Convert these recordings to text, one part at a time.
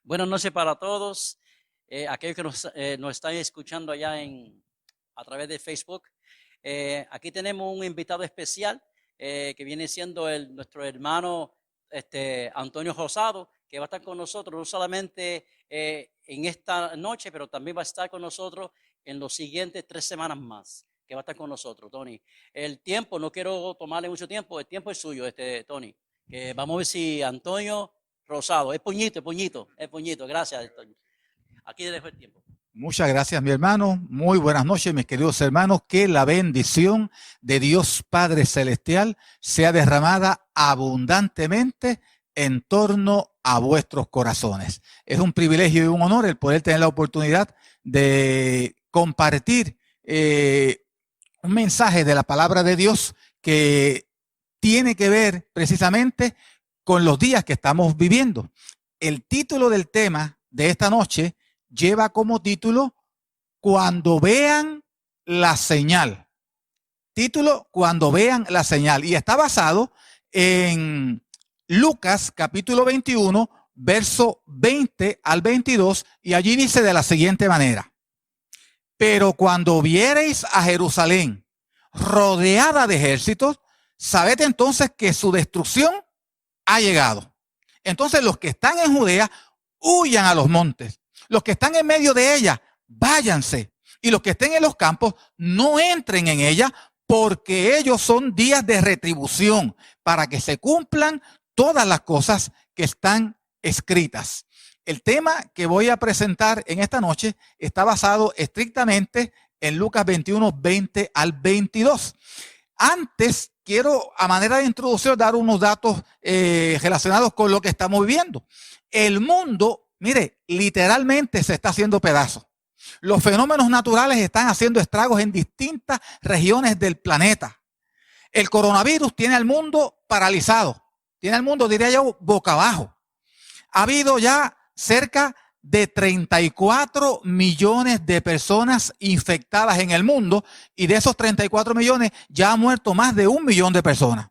Buenas noches para todos, aquellos que nos están escuchando allá a través de Facebook. Aquí tenemos un invitado especial que viene siendo nuestro hermano Antonio Rosado, que va a estar con nosotros no solamente en esta noche, pero también va a estar con nosotros en los siguientes 3 semanas más, que va a estar con nosotros, Tony. El tiempo, no quiero tomarle mucho tiempo, el tiempo es suyo, Tony. Vamos a ver si Antonio Rosado, es puñito, gracias, Antonio. Aquí le dejo el tiempo. Muchas gracias, mi hermano. Muy buenas noches, mis queridos hermanos. Que la bendición de Dios Padre Celestial sea derramada abundantemente en torno a vuestros corazones. Es un privilegio y un honor el poder tener la oportunidad de compartir un mensaje de la palabra de Dios que tiene que ver precisamente con los días que estamos viviendo. El título del tema de esta noche lleva como título Cuando vean la señal. Título Cuando vean la señal. Y está basado en Lucas capítulo 21, verso 20 al 22. Y allí dice de la siguiente manera: pero cuando viereis a Jerusalén rodeada de ejércitos, sabed entonces que su destrucción ha llegado. Entonces los que están en Judea huyan a los montes. Los que están en medio de ella, váyanse. Y los que estén en los campos, no entren en ella, porque ellos son días de retribución, para que se cumplan todas las cosas que están escritas. El tema que voy a presentar en esta noche está basado estrictamente en Lucas 21, 20 al 22. Antes, quiero, a manera de introducción, dar unos datos relacionados con lo que estamos viviendo. El mundo, mire, literalmente se está haciendo pedazos. Los fenómenos naturales están haciendo estragos en distintas regiones del planeta. El coronavirus tiene al mundo paralizado. Tiene al mundo, diría yo, boca abajo. Ha habido ya cerca de 34 millones de personas infectadas en el mundo, y de esos 34 millones ya han muerto más de 1 millón de personas.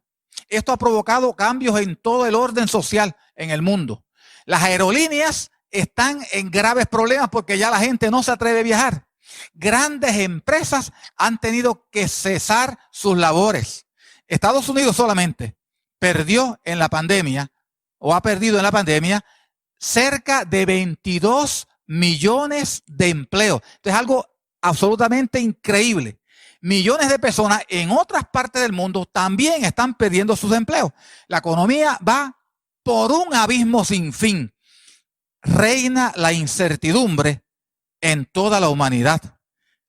Esto ha provocado cambios en todo el orden social en el mundo. Las aerolíneas están en graves problemas porque ya la gente no se atreve a viajar. Grandes empresas han tenido que cesar sus labores. Estados Unidos solamente perdió en la pandemia, o ha perdido en la pandemia, cerca de 22 millones de empleos. Esto es algo absolutamente increíble. Millones de personas en otras partes del mundo también están perdiendo sus empleos. La economía va por un abismo sin fin. Reina la incertidumbre en toda la humanidad.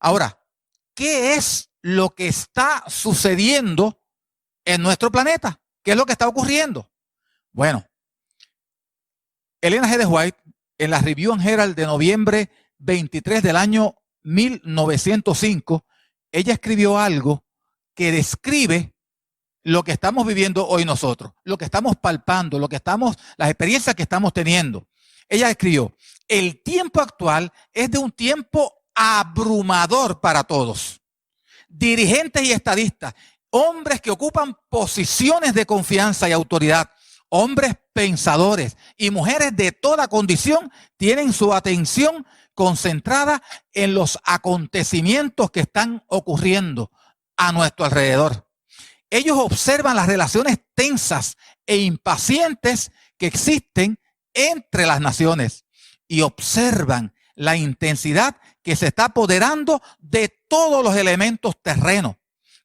Ahora, ¿qué es lo que está sucediendo en nuestro planeta? ¿Qué es lo que está ocurriendo? Bueno, Ellen G. White, en la Review and Herald de noviembre 23 del año 1905, ella escribió algo que describe lo que estamos viviendo hoy nosotros, lo que estamos palpando, las experiencias que estamos teniendo. Ella escribió: el tiempo actual es de un tiempo abrumador para todos. Dirigentes y estadistas, hombres que ocupan posiciones de confianza y autoridad, hombres pensadores y mujeres de toda condición tienen su atención concentrada en los acontecimientos que están ocurriendo a nuestro alrededor. Ellos observan las relaciones tensas e impacientes que existen entre las naciones y observan la intensidad que se está apoderando de todos los elementos terrenos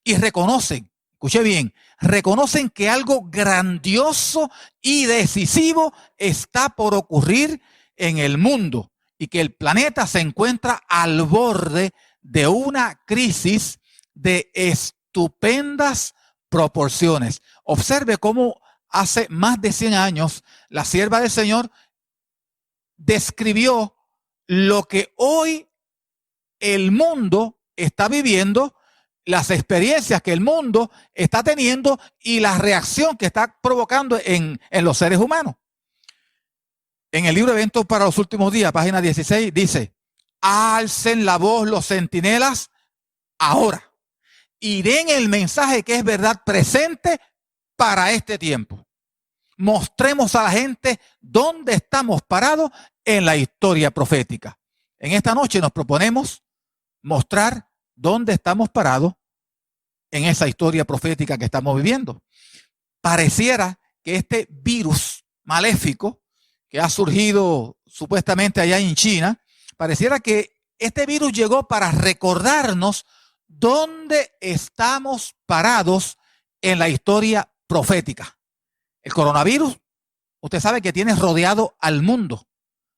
y reconocen, escuche bien, reconocen que algo grandioso y decisivo está por ocurrir en el mundo y que el planeta se encuentra al borde de una crisis de estupendas proporciones. Observe cómo hace más de 100 años la sierva del Señor describió lo que hoy el mundo está viviendo, las experiencias que el mundo está teniendo y la reacción que está provocando en los seres humanos. En el libro Eventos para los Últimos Días, página 16, dice: alcen la voz los centinelas ahora y den el mensaje que es verdad presente para este tiempo. Mostremos a la gente dónde estamos parados en la historia profética. En esta noche nos proponemos mostrar dónde estamos parados en esa historia profética que estamos viviendo. Pareciera que este virus maléfico que ha surgido supuestamente allá en China, pareciera que este virus llegó para recordarnos dónde estamos parados en la historia profética. El coronavirus, usted sabe que tiene rodeado al mundo.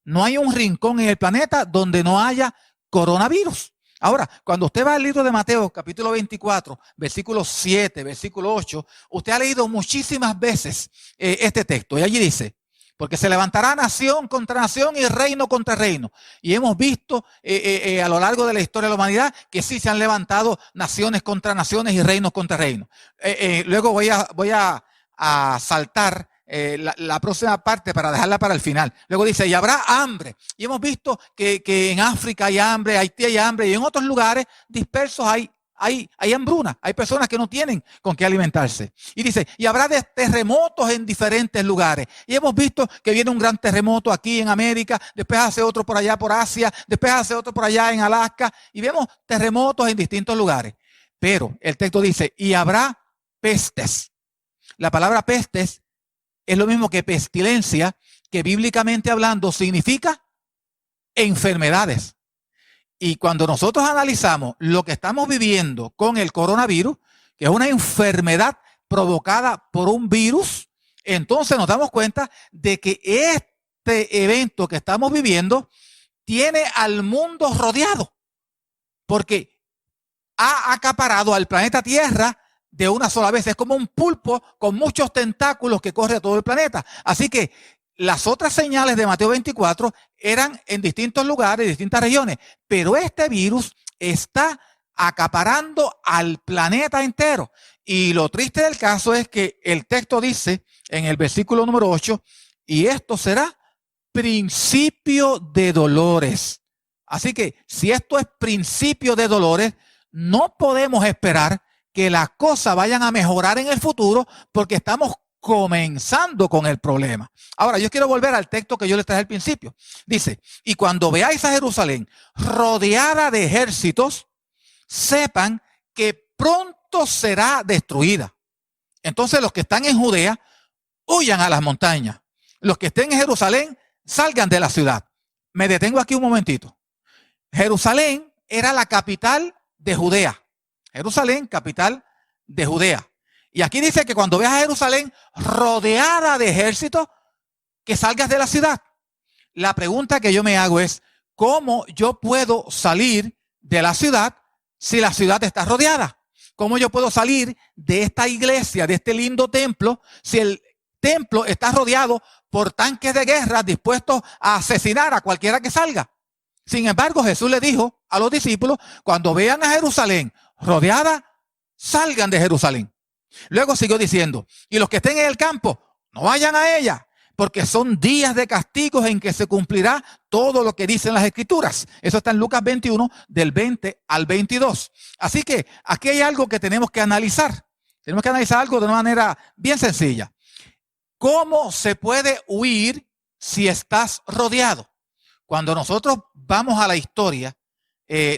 No hay un rincón en el planeta donde no haya coronavirus. Ahora, cuando usted va al libro de Mateo, capítulo 24, versículo 7, versículo 8, usted ha leído muchísimas veces este texto. Y allí dice, porque se levantará nación contra nación y reino contra reino. Y hemos visto a lo largo de la historia de la humanidad que sí se han levantado naciones contra naciones y reinos contra reinos. Luego voy a saltar la próxima parte para dejarla para el final. Luego dice, y habrá hambre. Y hemos visto que en África hay hambre, Haití hay hambre, y en otros lugares dispersos hay hambruna. Hay personas que no tienen con qué alimentarse. Y dice, y habrá terremotos en diferentes lugares. Y hemos visto que viene un gran terremoto aquí en América, después hace otro por allá por Asia, después hace otro por allá en Alaska, y vemos terremotos en distintos lugares. Pero el texto dice, y habrá pestes. La palabra pestes es lo mismo que pestilencia, que bíblicamente hablando significa enfermedades. Y cuando nosotros analizamos lo que estamos viviendo con el coronavirus, que es una enfermedad provocada por un virus, entonces nos damos cuenta de que este evento que estamos viviendo tiene al mundo rodeado, porque ha acaparado al planeta Tierra de una sola vez. Es como un pulpo con muchos tentáculos que corre a todo el planeta. Así que las otras señales de Mateo 24 eran en distintos lugares, distintas regiones, pero este virus está acaparando al planeta entero. Y lo triste del caso es que el texto dice en el versículo número 8, y esto será principio de dolores. Así que si esto es principio de dolores, no podemos esperar que las cosas vayan a mejorar en el futuro porque estamos comenzando con el problema. Ahora, yo quiero volver al texto que yo les traje al principio. Dice, y cuando veáis a Jerusalén rodeada de ejércitos, sepan que pronto será destruida. Entonces los que están en Judea, huyan a las montañas. Los que estén en Jerusalén, salgan de la ciudad. Me detengo aquí un momentito. Jerusalén era la capital de Judea. Jerusalén, capital de Judea. Y aquí dice que cuando veas a Jerusalén rodeada de ejércitos, que salgas de la ciudad. La pregunta que yo me hago es, ¿cómo yo puedo salir de la ciudad si la ciudad está rodeada? ¿Cómo yo puedo salir de esta iglesia, de este lindo templo, si el templo está rodeado por tanques de guerra dispuestos a asesinar a cualquiera que salga? Sin embargo, Jesús le dijo a los discípulos, cuando vean a Jerusalén rodeada, salgan de Jerusalén. Luego siguió diciendo, y los que estén en el campo, no vayan a ella, porque son días de castigos en que se cumplirá todo lo que dicen las escrituras. Eso está en Lucas 21, del 20 al 22. Así que aquí hay algo que tenemos que analizar. Tenemos que analizar algo de una manera bien sencilla. ¿Cómo se puede huir si estás rodeado? Cuando nosotros vamos a la historia,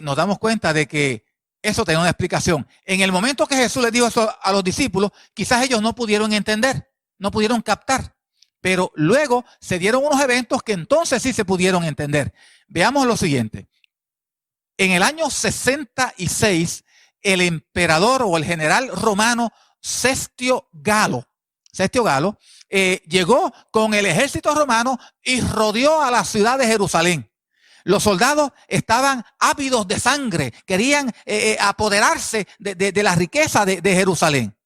nos damos cuenta de que eso tiene una explicación. En el momento que Jesús les dijo eso a los discípulos, quizás ellos no pudieron entender, no pudieron captar. Pero luego se dieron unos eventos que entonces sí se pudieron entender. Veamos lo siguiente. En el año 66, el emperador o el general romano Cestio Galo llegó con el ejército romano y rodeó a la ciudad de Jerusalén. Los soldados estaban ávidos de sangre, querían apoderarse de la riqueza de Jerusalén.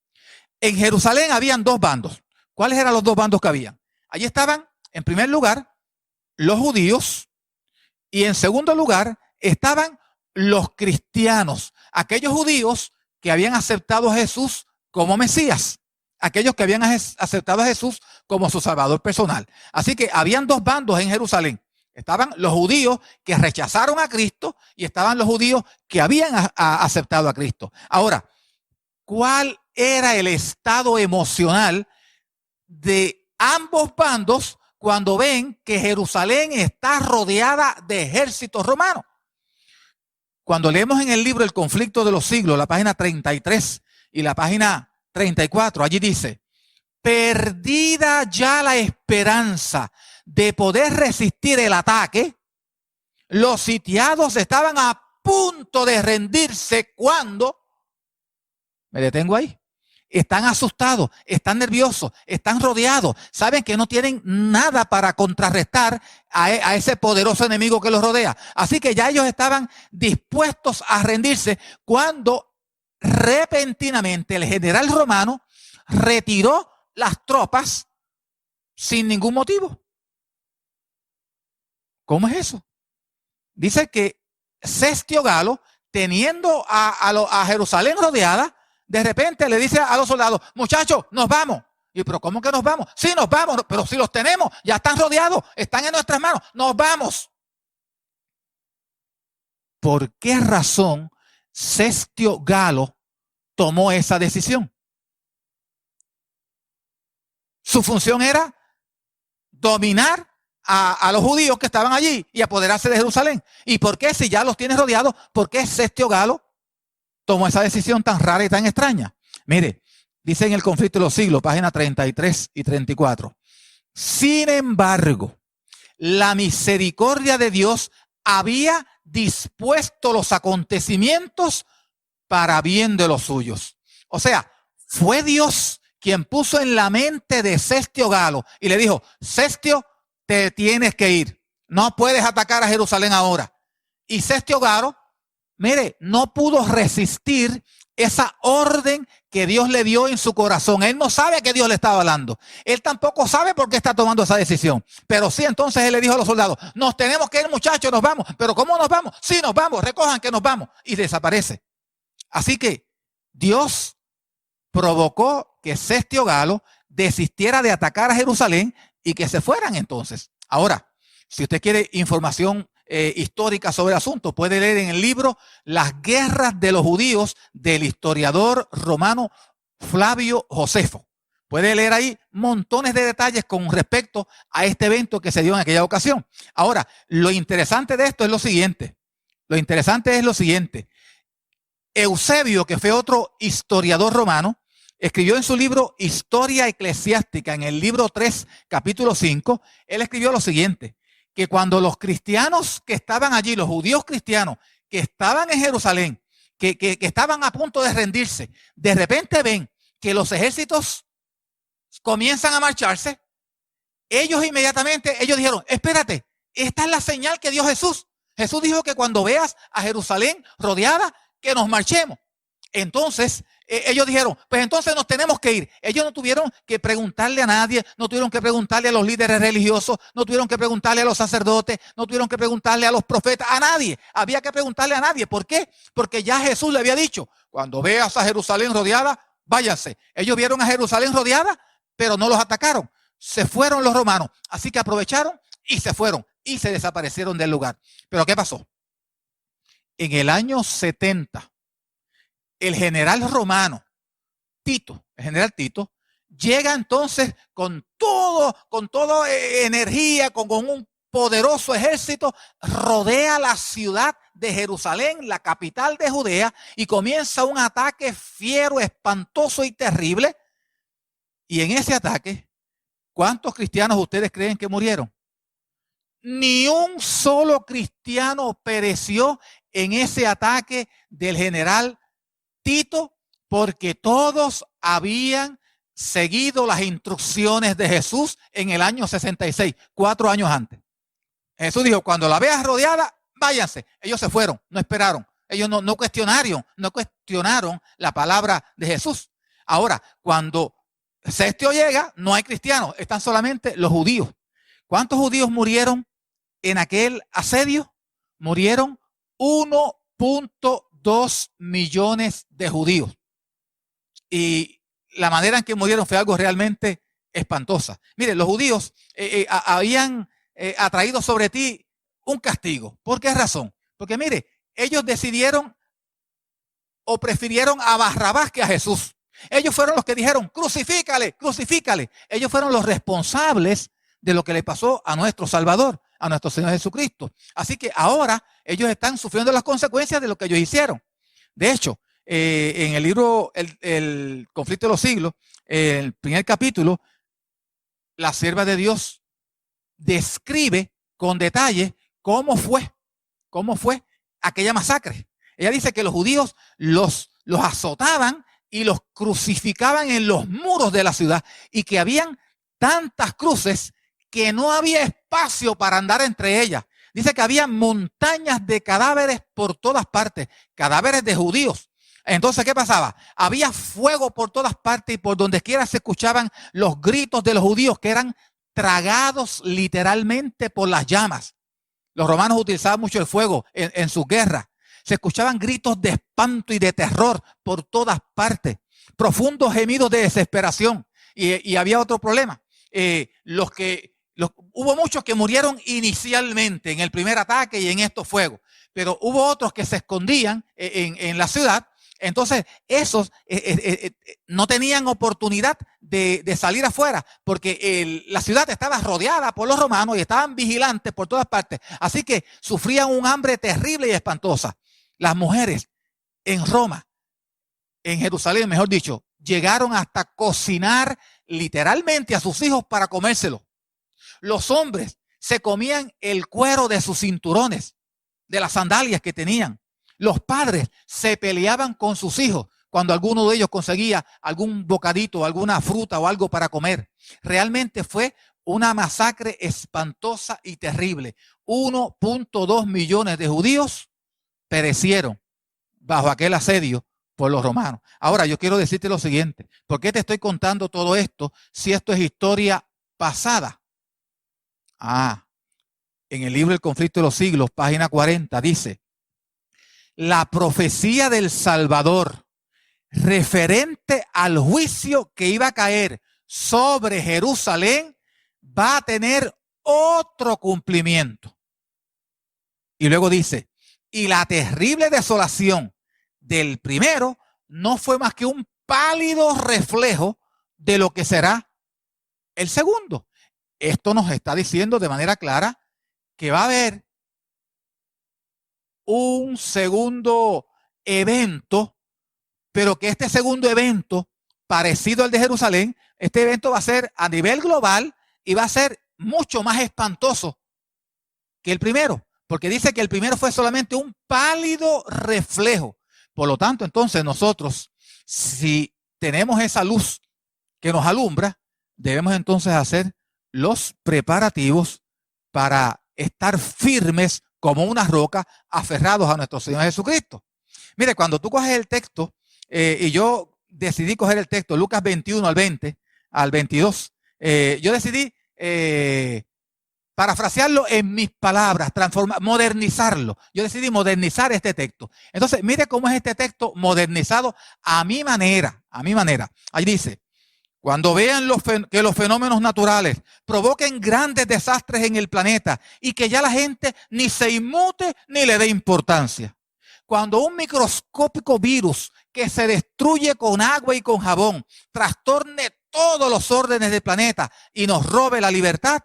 En Jerusalén habían dos bandos. ¿Cuáles eran los dos bandos que habían? Allí estaban, en primer lugar, los judíos y en segundo lugar estaban los cristianos, aquellos judíos que habían aceptado a Jesús como Mesías, aquellos que habían aceptado a Jesús como su Salvador personal. Así que habían dos bandos en Jerusalén. Estaban los judíos que rechazaron a Cristo y estaban los judíos que habían aceptado a Cristo. Ahora, ¿cuál era el estado emocional de ambos bandos cuando ven que Jerusalén está rodeada de ejércitos romanos. Cuando leemos en el libro El conflicto de los siglos, la página 33 y la página 34, allí dice: perdida ya la esperanza de poder resistir el ataque, los sitiados estaban a punto de rendirse cuando, me detengo ahí, están asustados, están nerviosos, están rodeados, saben que no tienen nada para contrarrestar a ese poderoso enemigo que los rodea. Así que ya ellos estaban dispuestos a rendirse cuando repentinamente el general romano retiró las tropas sin ningún motivo. ¿Cómo es eso? Dice que Cestio Galo, teniendo a Jerusalén rodeada, de repente le dice a los soldados: muchachos, nos vamos. Y pero ¿cómo que nos vamos? Sí, nos vamos, pero si los tenemos, ya están rodeados, están en nuestras manos, nos vamos. ¿Por qué razón Cestio Galo tomó esa decisión? Su función era dominar a los judíos que estaban allí y apoderarse de Jerusalén. ¿Y por qué, si ya los tienes rodeados, por qué Cestio Galo tomó esa decisión tan rara y tan extraña? Mire, dice en El conflicto de los siglos, página 33 y 34. Sin embargo, la misericordia de Dios había dispuesto los acontecimientos para bien de los suyos. O sea, fue Dios quien puso en la mente de Cestio Galo y le dijo: Cestio, te tienes que ir. No puedes atacar a Jerusalén ahora. Y Cestio Galo, mire, no pudo resistir esa orden que Dios le dio en su corazón. Él no sabe que Dios le estaba hablando. Él tampoco sabe por qué está tomando esa decisión. Pero sí, entonces él le dijo a los soldados: nos tenemos que ir, muchachos, nos vamos. ¿Pero cómo nos vamos? Sí, nos vamos, recojan que nos vamos. Y desaparece. Así que Dios provocó que Cestio Galo desistiera de atacar a Jerusalén y que se fueran entonces. Ahora, si usted quiere información histórica sobre el asunto, puede leer en el libro Las guerras de los judíos del historiador romano Flavio Josefo. Puede leer ahí montones de detalles con respecto a este evento que se dio en aquella ocasión. Ahora, lo interesante de esto es lo siguiente. Eusebio, que fue otro historiador romano, escribió en su libro Historia Eclesiástica, en el libro 3, capítulo 5, él escribió lo siguiente: que cuando los cristianos que estaban allí, los judíos cristianos que estaban en Jerusalén, que estaban a punto de rendirse, de repente ven que los ejércitos comienzan a marcharse, ellos inmediatamente, dijeron: espérate, esta es la señal que dio Jesús. Jesús dijo que cuando veas a Jerusalén rodeada, que nos marchemos. Entonces, ellos dijeron: pues entonces nos tenemos que ir. Ellos no tuvieron que preguntarle a nadie, no tuvieron que preguntarle a los líderes religiosos, no tuvieron que preguntarle a los sacerdotes, no tuvieron que preguntarle a los profetas, a nadie. Había que preguntarle a nadie. ¿Por qué? Porque ya Jesús le había dicho: cuando veas a Jerusalén rodeada, váyanse. Ellos vieron a Jerusalén rodeada, pero no los atacaron. Se fueron los romanos. Así que aprovecharon y se fueron y se desaparecieron del lugar. ¿Pero qué pasó? En el año 70, el general romano Tito, el general Tito, llega entonces con toda energía, con un poderoso ejército, rodea la ciudad de Jerusalén, la capital de Judea, y comienza un ataque fiero, espantoso y terrible. Y en ese ataque, ¿cuántos cristianos ustedes creen que murieron? Ni un solo cristiano pereció en ese ataque del general Tito, porque todos habían seguido las instrucciones de Jesús en el año 66, 4 años antes. Jesús dijo: cuando la veas rodeada, váyanse. Ellos se fueron, no esperaron. Ellos no cuestionaron la palabra de Jesús. Ahora, cuando Cestio llega, no hay cristianos, están solamente los judíos. ¿Cuántos judíos murieron en aquel asedio? Murieron 1.2 millones de judíos. Y la manera en que murieron fue algo realmente espantosa. Mire, los judíos habían atraído sobre ti un castigo. ¿Por qué razón? Porque mire, ellos decidieron o prefirieron a Barrabás que a Jesús. Ellos fueron los que dijeron: crucifícale, crucifícale. Ellos fueron los responsables de lo que le pasó a nuestro Salvador, a nuestro Señor Jesucristo. Así que ahora ellos están sufriendo las consecuencias de lo que ellos hicieron. De hecho, en el libro el Conflicto de los Siglos, el primer capítulo, la sierva de Dios describe con detalle cómo fue aquella masacre. Ella dice que los judíos los azotaban y los crucificaban en los muros de la ciudad y que habían tantas cruces que no había espacio para andar entre ellas. Dice que había montañas de cadáveres por todas partes, cadáveres de judíos. Entonces, ¿qué pasaba? Había fuego por todas partes y por donde quiera se escuchaban los gritos de los judíos que eran tragados literalmente por las llamas. Los romanos utilizaban mucho el fuego en sus guerras. Se escuchaban gritos de espanto y de terror por todas partes, profundos gemidos de desesperación. Y había otro problema. Hubo muchos que murieron inicialmente en el primer ataque y en estos fuegos, pero hubo otros que se escondían en la ciudad. Entonces, esos no tenían oportunidad de salir afuera porque la ciudad estaba rodeada por los romanos y estaban vigilantes por todas partes. Así que sufrían un hambre terrible y espantosa. Las mujeres en Roma, en Jerusalén, mejor dicho, llegaron hasta cocinar literalmente a sus hijos para comérselo. Los hombres se comían el cuero de sus cinturones, de las sandalias que tenían. Los padres se peleaban con sus hijos cuando alguno de ellos conseguía algún bocadito, alguna fruta o algo para comer. Realmente fue una masacre espantosa y terrible. 1.2 millones de judíos perecieron bajo aquel asedio por los romanos. Ahora, yo quiero decirte lo siguiente. ¿Por qué te estoy contando todo esto si esto es historia pasada? En el libro El Conflicto de los Siglos, página 40, dice: la profecía del Salvador referente al juicio que iba a caer sobre Jerusalén va a tener otro cumplimiento. Y luego dice: y la terrible desolación del primero no fue más que un pálido reflejo de lo que será el segundo. Esto nos está diciendo de manera clara que va a haber un segundo evento, pero que este segundo evento, parecido al de Jerusalén, este evento va a ser a nivel global y va a ser mucho más espantoso que el primero, porque dice que el primero fue solamente un pálido reflejo. Por lo tanto, entonces nosotros, si tenemos esa luz que nos alumbra, debemos entonces hacer los preparativos para estar firmes como una roca, aferrados a nuestro Señor Jesucristo. Mire, cuando tú coges el texto, y yo decidí coger el texto, Lucas 21 al 20, al 22, yo decidí parafrasearlo en mis palabras, modernizarlo. Yo decidí modernizar este texto. Entonces, mire cómo es este texto modernizado a mi manera, Ahí dice: cuando vean que los fenómenos naturales provoquen grandes desastres en el planeta y que ya la gente ni se inmute ni le dé importancia. Cuando un microscópico virus que se destruye con agua y con jabón trastorne todos los órdenes del planeta y nos robe la libertad,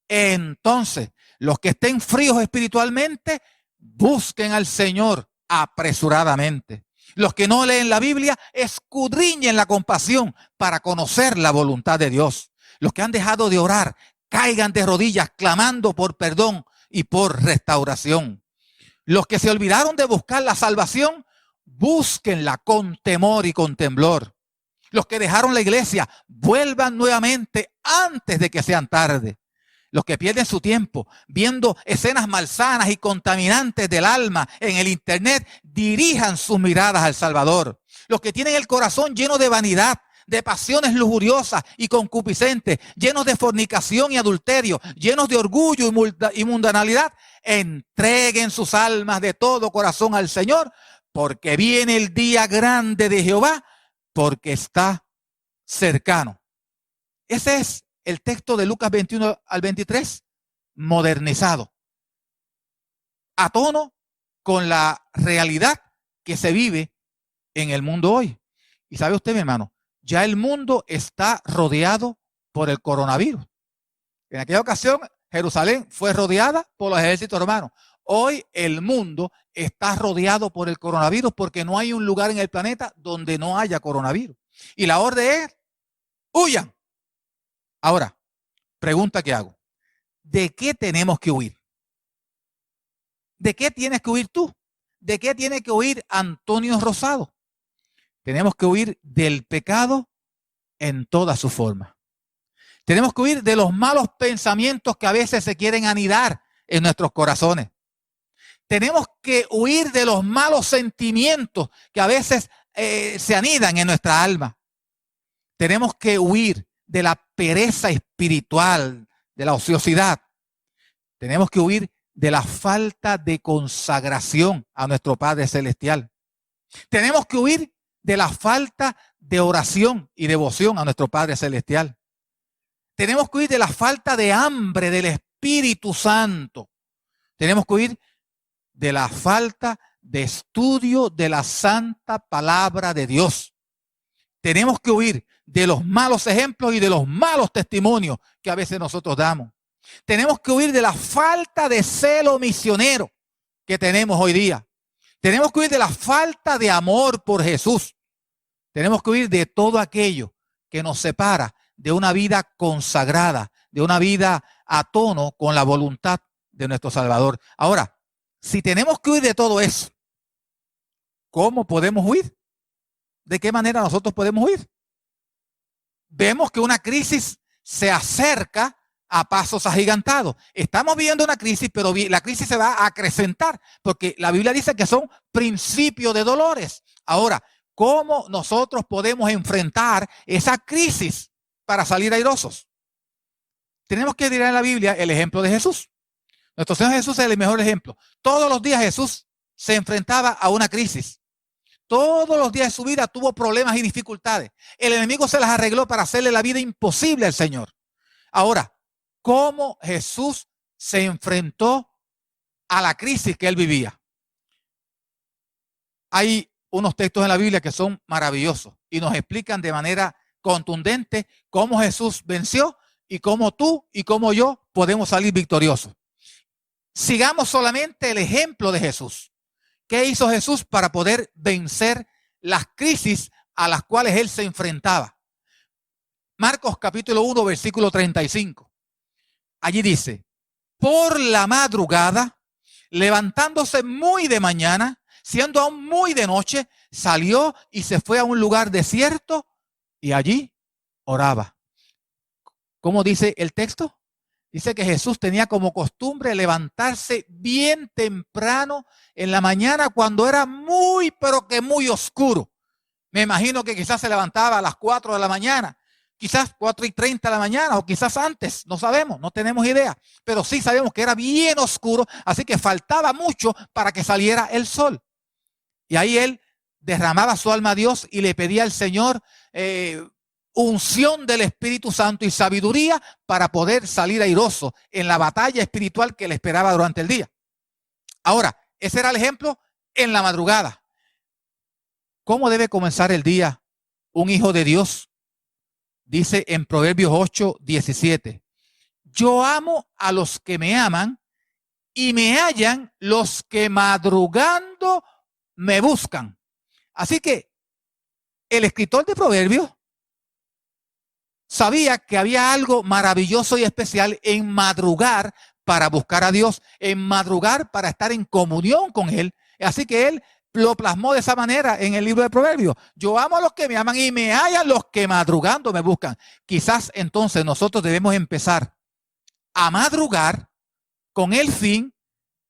entonces los que estén fríos espiritualmente busquen al Señor apresuradamente. Los que no leen la Biblia, escudriñen la compasión para conocer la voluntad de Dios. Los que han dejado de orar, caigan de rodillas clamando por perdón y por restauración. Los que se olvidaron de buscar la salvación, búsquenla con temor y con temblor. Los que dejaron la iglesia, vuelvan nuevamente antes de que sean tarde. Los que pierden su tiempo viendo escenas malsanas y contaminantes del alma en el internet, dirijan sus miradas al Salvador. Los que tienen el corazón lleno de vanidad, de pasiones lujuriosas y concupiscentes, llenos de fornicación y adulterio, llenos de orgullo y mundanalidad, entreguen sus almas de todo corazón al Señor, porque viene el día grande de Jehová, porque está cercano. Ese es el texto de Lucas 21 al 23, modernizado, a tono con la realidad que se vive en el mundo hoy. Y sabe usted, mi hermano, ya el mundo está rodeado por el coronavirus. En aquella ocasión, Jerusalén fue rodeada por los ejércitos romanos. Hoy el mundo está rodeado por el coronavirus porque no hay un lugar en el planeta donde no haya coronavirus. Y la orden es, huyan. Ahora, pregunta que hago. ¿De qué tenemos que huir? ¿De qué tienes que huir tú? ¿De qué tiene que huir Antonio Rosado? Tenemos que huir del pecado en toda su forma. Tenemos que huir de los malos pensamientos que a veces se quieren anidar en nuestros corazones. Tenemos que huir de los malos sentimientos que a veces se anidan en nuestra alma. Tenemos que huir de la pereza espiritual, de la ociosidad. Tenemos que huir de la falta de consagración a nuestro Padre Celestial. Tenemos que huir de la falta de oración y devoción a nuestro Padre Celestial. Tenemos que huir de la falta de hambre del Espíritu Santo. Tenemos que huir de la falta de estudio de la santa palabra de Dios. Tenemos que huir de los malos ejemplos y de los malos testimonios que a veces nosotros damos. Tenemos que huir de la falta de celo misionero que tenemos hoy día. Tenemos que huir de la falta de amor por Jesús. Tenemos que huir de todo aquello que nos separa de una vida consagrada, de una vida a tono con la voluntad de nuestro Salvador. Ahora, si tenemos que huir de todo eso, ¿cómo podemos huir? ¿De qué manera nosotros podemos huir? Vemos que una crisis se acerca a pasos agigantados. Estamos viviendo una crisis, pero la crisis se va a acrecentar, porque la Biblia dice que son principios de dolores. Ahora, ¿cómo nosotros podemos enfrentar esa crisis para salir airosos? Tenemos que mirar en la Biblia el ejemplo de Jesús. Nuestro Señor Jesús es el mejor ejemplo. Todos los días Jesús se enfrentaba a una crisis. Todos los días de su vida tuvo problemas y dificultades. El enemigo se las arregló para hacerle la vida imposible al Señor. Ahora, ¿cómo Jesús se enfrentó a la crisis que él vivía? Hay unos textos en la Biblia que son maravillosos y nos explican de manera contundente cómo Jesús venció y cómo tú y cómo yo podemos salir victoriosos. Sigamos solamente el ejemplo de Jesús. ¿Qué hizo Jesús para poder vencer las crisis a las cuales él se enfrentaba? Marcos capítulo 1, versículo 35. Allí dice, por la madrugada, levantándose muy de mañana, siendo aún muy de noche, salió y se fue a un lugar desierto y allí oraba. ¿Cómo dice el texto? Dice que Jesús tenía como costumbre levantarse bien temprano en la mañana cuando era muy, pero que muy oscuro. Me imagino que quizás se levantaba a las 4 de la mañana, quizás 4:30 de la mañana o quizás antes, no sabemos, no tenemos idea. Pero sí sabemos que era bien oscuro, así que faltaba mucho para que saliera el sol. Y ahí él derramaba su alma a Dios y le pedía al Señor unción del Espíritu Santo y sabiduría para poder salir airoso en la batalla espiritual que le esperaba durante el día. Ahora, ese era el ejemplo en la madrugada. ¿Cómo debe comenzar el día un hijo de Dios? Dice en Proverbios 8:17, yo amo a los que me aman y me hallan los que madrugando me buscan. Así que el escritor de Proverbios sabía que había algo maravilloso y especial en madrugar para buscar a Dios, en madrugar para estar en comunión con Él. Así que Él lo plasmó de esa manera en el libro de Proverbios. Yo amo a los que me aman y me hallan los que madrugando me buscan. Quizás entonces nosotros debemos empezar a madrugar con el fin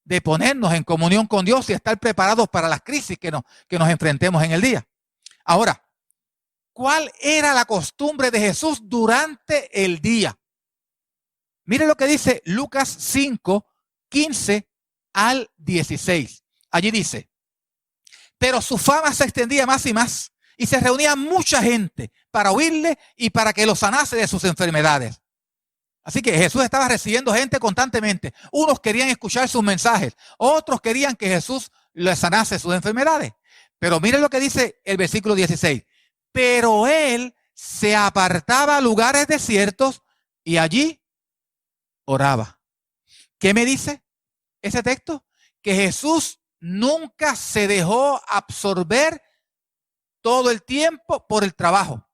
de ponernos en comunión con Dios y estar preparados para las crisis que nos enfrentemos en el día. Ahora, ¿cuál era la costumbre de Jesús durante el día? Mire lo que dice Lucas 5:15 al 16. Allí dice, pero su fama se extendía más y más, y se reunía mucha gente para oírle y para que lo sanase de sus enfermedades. Así que Jesús estaba recibiendo gente constantemente. Unos querían escuchar sus mensajes, otros querían que Jesús les sanase sus enfermedades. Pero mire lo que dice el versículo 16. Pero él se apartaba a lugares desiertos y allí oraba. ¿Qué me dice ese texto? Que Jesús nunca se dejó absorber todo el tiempo por el trabajo.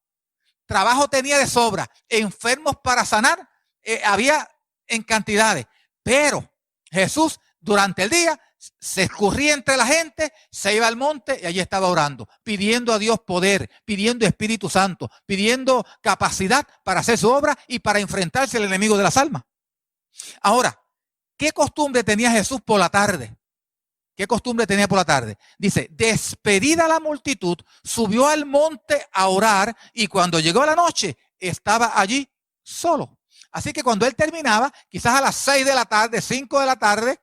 Trabajo tenía de sobra, enfermos para sanar, había en cantidades, pero Jesús durante el día se escurría entre la gente, se iba al monte y allí estaba orando, pidiendo a Dios poder, pidiendo Espíritu Santo, pidiendo capacidad para hacer su obra y para enfrentarse al enemigo de las almas. Ahora, ¿qué costumbre tenía Jesús por la tarde? ¿Qué costumbre tenía por la tarde? Dice, despedida la multitud, subió al monte a orar y cuando llegó la noche estaba allí solo. Así que cuando él terminaba, quizás a las 6 de la tarde, 5 de la tarde,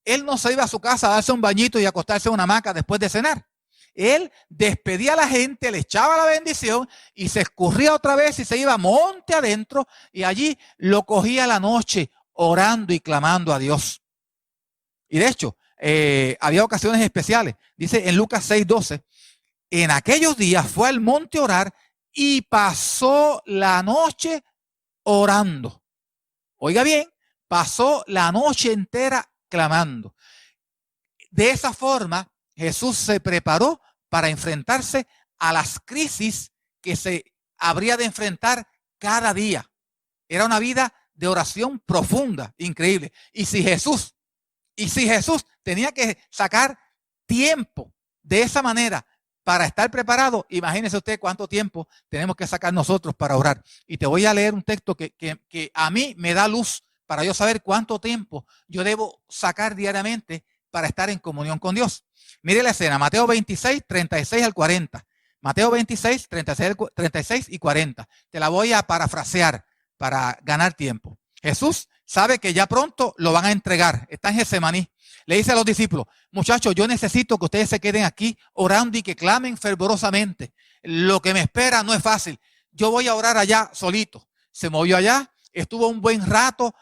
él no se iba a su casa a darse un bañito y acostarse en una hamaca después de cenar. Él despedía a la gente, le echaba la bendición y se escurría otra vez y se iba monte adentro y allí lo cogía la noche orando y clamando a Dios. Y de hecho, había ocasiones especiales. Dice en Lucas 6:12, en aquellos días fue al monte a orar y pasó la noche orando. Oiga bien, pasó la noche entera clamando. De esa forma, Jesús se preparó para enfrentarse a las crisis que se habría de enfrentar cada día. Era una vida de oración profunda, increíble. Y si Jesús tenía que sacar tiempo de esa manera para estar preparado, imagínese usted cuánto tiempo tenemos que sacar nosotros para orar. Y te voy a leer un texto que a mí me da luz para yo saber cuánto tiempo yo debo sacar diariamente para estar en comunión con Dios. Mire la escena, Mateo 26, 36 al 40. Mateo 26, 36 y 40. Te la voy a parafrasear para ganar tiempo. Jesús sabe que ya pronto lo van a entregar. Está en Getsemaní. Le dice a los discípulos, muchachos, yo necesito que ustedes se queden aquí orando y que clamen fervorosamente. Lo que me espera no es fácil. Yo voy a orar allá solito. Se movió allá, estuvo un buen rato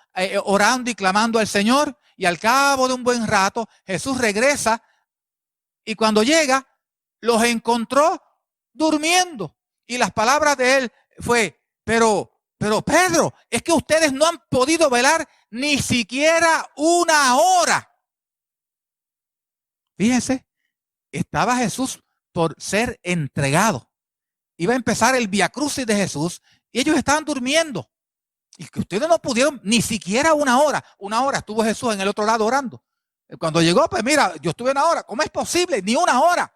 orando y clamando al Señor. Y al cabo de un buen rato, Jesús regresa y cuando llega, los encontró durmiendo. Y las palabras de él fue, pero Pedro, es que ustedes no han podido velar ni siquiera una hora. Fíjense, estaba Jesús por ser entregado. Iba a empezar el Vía Crucis de Jesús y ellos estaban durmiendo. Y que ustedes no pudieron ni siquiera una hora. Una hora estuvo Jesús en el otro lado orando. Cuando llegó, pues mira, yo estuve una hora. ¿Cómo es posible? Ni una hora.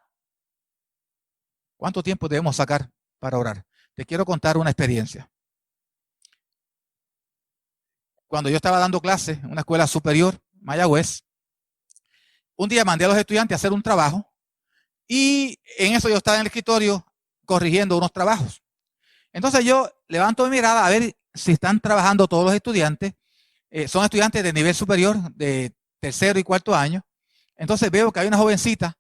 ¿Cuánto tiempo debemos sacar para orar? Te quiero contar una experiencia. Cuando yo estaba dando clases en una escuela superior, Mayagüez, un día mandé a los estudiantes a hacer un trabajo y en eso yo estaba en el escritorio corrigiendo unos trabajos. Entonces yo levanto mi mirada a ver si están trabajando todos los estudiantes. Son estudiantes de nivel superior, de tercero y cuarto año. Entonces veo que hay una jovencita,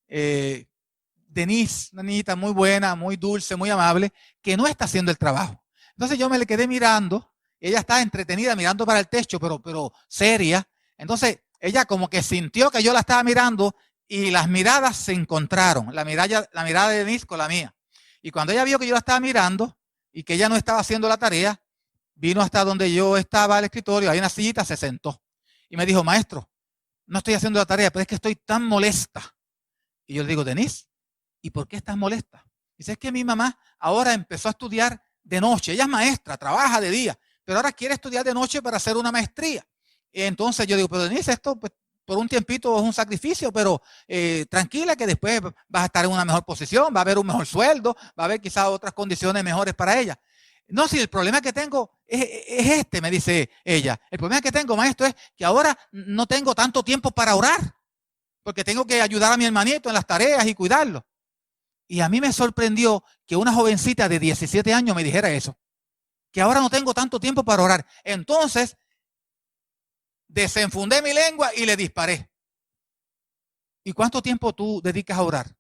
Denise, una niñita muy buena, muy dulce, muy amable, que no está haciendo el trabajo. Entonces yo me le quedé mirando. Ella está entretenida mirando para el techo, pero seria. Entonces ella como que sintió que yo la estaba mirando y las miradas se encontraron. La mirada de Denise con la mía. Y cuando ella vio que yo la estaba mirando y que ella no estaba haciendo la tarea, vino hasta donde yo estaba al escritorio, hay una sillita, se sentó. Y me dijo, maestro, no estoy haciendo la tarea, pero es que estoy tan molesta. Y yo le digo, Denise, ¿y por qué estás molesta? Dice, es que mi mamá ahora empezó a estudiar de noche. Ella es maestra, trabaja de día, pero ahora quiere estudiar de noche para hacer una maestría. Y entonces yo digo, pero Denise, esto pues, por un tiempito es un sacrificio, pero tranquila que después vas a estar en una mejor posición, va a haber un mejor sueldo, va a haber quizás otras condiciones mejores para ella. No, si el problema que tengo es este, me dice ella. El problema que tengo, maestro, es que ahora no tengo tanto tiempo para orar, porque tengo que ayudar a mi hermanito en las tareas y cuidarlo. Y a mí me sorprendió que una jovencita de 17 años me dijera eso, que ahora no tengo tanto tiempo para orar. Entonces, desenfundé mi lengua y le disparé. ¿Y cuánto tiempo tú dedicas a orar?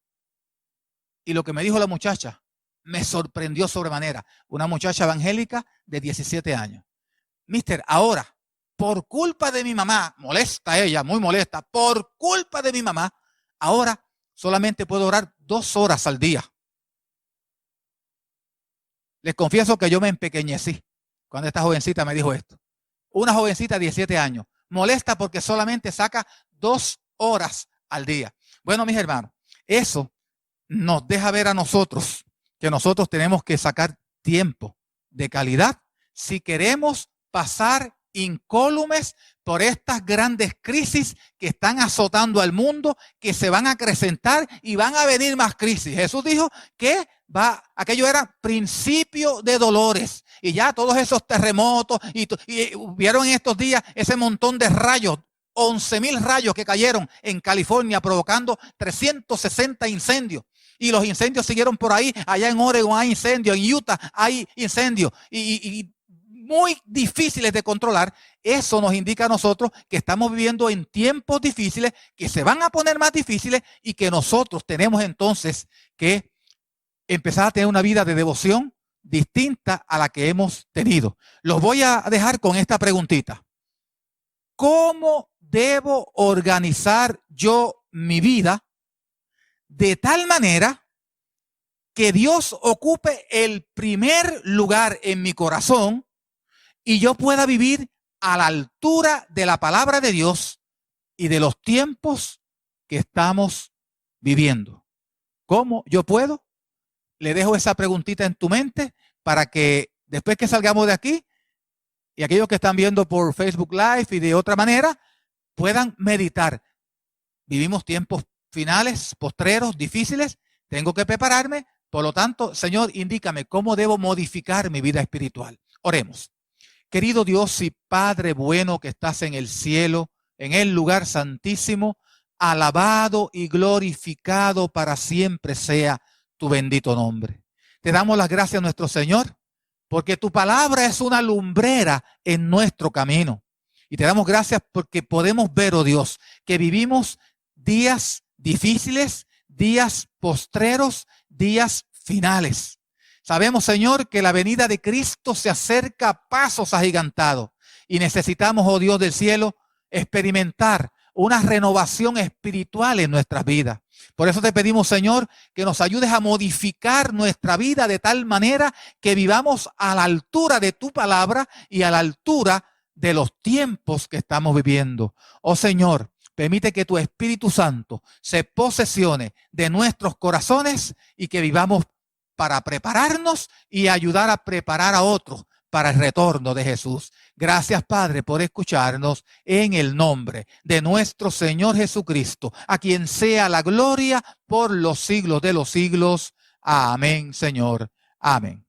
Y lo que me dijo la muchacha me sorprendió sobremanera. Una muchacha evangélica de 17 años. Mister, ahora, por culpa de mi mamá, molesta ella, muy molesta, por culpa de mi mamá, ahora solamente puedo orar 2 horas al día. Les confieso que yo me empequeñecí cuando esta jovencita me dijo esto. una jovencita de 17 años, molesta porque solamente saca 2 horas al día. Bueno, mis hermanos, eso nos deja ver a nosotros que nosotros tenemos que sacar tiempo de calidad si queremos pasar incólumes por estas grandes crisis que están azotando al mundo, que se van a acrecentar y van a venir más crisis. Jesús dijo que aquello era principio de dolores, y ya todos esos terremotos y vieron en estos días ese montón de rayos, 11,000 rayos que cayeron en California provocando 360 incendios. Y los incendios siguieron por ahí. Allá en Oregon hay incendios, en Utah hay incendios y muy difíciles de controlar. Eso nos indica a nosotros que estamos viviendo en tiempos difíciles, que se van a poner más difíciles, y que nosotros tenemos entonces que empezar a tener una vida de devoción distinta a la que hemos tenido. Los voy a dejar con esta preguntita. ¿Cómo debo organizar yo mi vida de tal manera que Dios ocupe el primer lugar en mi corazón y yo pueda vivir a la altura de la palabra de Dios y de los tiempos que estamos viviendo? ¿Cómo yo puedo? Le dejo esa preguntita en tu mente para que después que salgamos de aquí, y aquellos que están viendo por Facebook Live y de otra manera, puedan meditar. Vivimos tiempos finales, postreros, difíciles. Tengo que prepararme. Por lo tanto, Señor, indícame cómo debo modificar mi vida espiritual. Oremos. Querido Dios y Padre bueno que estás en el cielo, en el lugar santísimo, alabado y glorificado para siempre sea tu bendito nombre. Te damos las gracias, nuestro Señor, porque tu palabra es una lumbrera en nuestro camino. Y te damos gracias porque podemos ver, oh Dios, que vivimos días difíciles, días postreros, días finales. Sabemos, Señor, que la venida de Cristo se acerca a pasos agigantados y necesitamos, oh Dios del cielo, experimentar una renovación espiritual en nuestras vidas. Por eso te pedimos, Señor, que nos ayudes a modificar nuestra vida de tal manera que vivamos a la altura de tu palabra y a la altura de los tiempos que estamos viviendo. Oh Señor, permite que tu Espíritu Santo se posesione de nuestros corazones y que vivamos para prepararnos y ayudar a preparar a otros para el retorno de Jesús. Gracias, Padre, por escucharnos, en el nombre de nuestro Señor Jesucristo, a quien sea la gloria por los siglos de los siglos. Amén, Señor. Amén.